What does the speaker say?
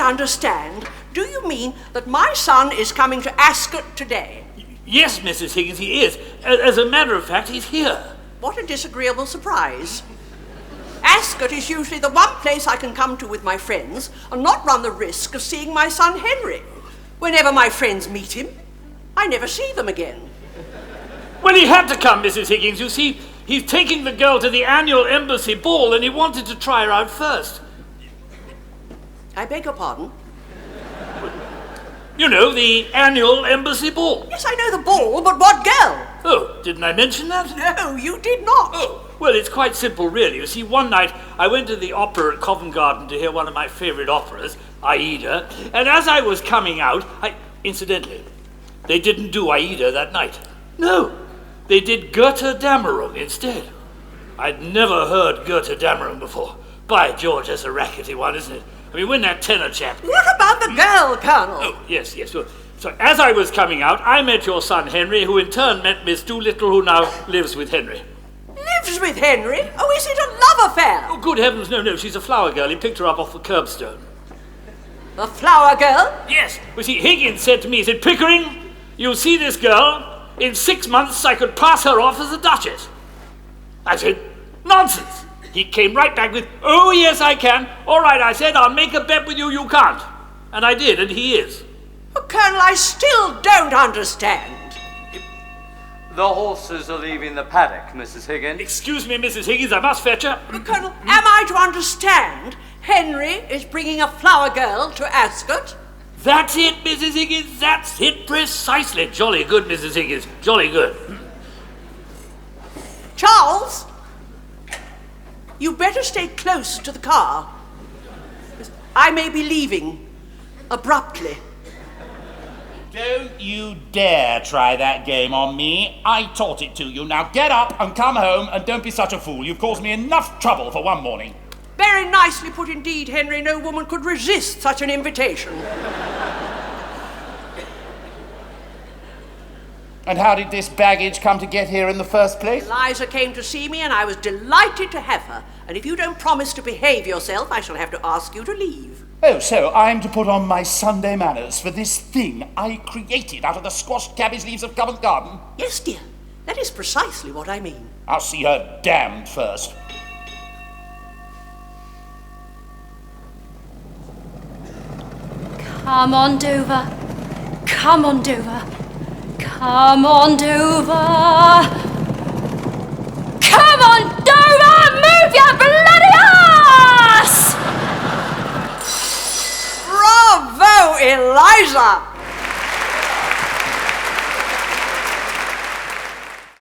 understand. Do you mean that my son is coming to Ascot today? Yes, Mrs. Higgins, he is. As a matter of fact, he's here. What a disagreeable surprise. Ascot is usually the one place I can come to with my friends and not run the risk of seeing my son Henry. Whenever my friends meet him, I never see them again. Well, he had to come, Mrs. Higgins. You see, he's taking the girl to the annual embassy ball and he wanted to try her out first. I beg your pardon? You know, the annual embassy ball. Yes, I know the ball, but what girl? Oh, didn't I mention that? No, you did not. Oh, well, it's quite simple, really. You see, one night I went to the opera at Covent Garden to hear one of my favourite operas, Aida, and as I was coming out, incidentally, they didn't do Aida that night. No, they did Götterdämmerung instead. I'd never heard Götterdämmerung before. By George, that's a rackety one, isn't it? I mean, when that tenor chap... What about the girl, Colonel? Oh, yes. So as I was coming out, I met your son Henry, who in turn met Miss Doolittle, who now lives with Henry. Lives with Henry? Oh, is it a love affair? Oh, good heavens, no, she's a flower girl. He picked her up off the curbstone. A flower girl? Yes. You see, Higgins said to me, he said, Pickering, you'll see this girl. In 6 months, I could pass her off as a duchess. I said, nonsense. He came right back with, oh, yes, I can. All right, I said, I'll make a bet with you, you can't. And I did, and he is. Oh, Colonel, I still don't understand. The horses are leaving the paddock, Mrs. Higgins. Excuse me, Mrs. Higgins, I must fetch her. Oh, Colonel, am I to understand Henry is bringing a flower girl to Ascot? That's it, Mrs. Higgins, that's it precisely. Jolly good, Mrs. Higgins, jolly good. Charles, you better stay close to the car. I may be leaving abruptly. Don't you dare try that game on me. I taught it to you. Now get up and come home and don't be such a fool. You've caused me enough trouble for one morning. Very nicely put indeed, Henry. No woman could resist such an invitation. And how did this baggage come to get here in the first place? Eliza came to see me and I was delighted to have her. And if you don't promise to behave yourself, I shall have to ask you to leave. Oh, so I'm to put on my Sunday manners for this thing I created out of the squashed cabbage leaves of Covent Garden? Yes, dear. That is precisely what I mean. I'll see her damned first. Come on, Dover. Come on, Dover. Come on, Dover. Come on, Dover! Move your bloody ass! Bravo, Eliza!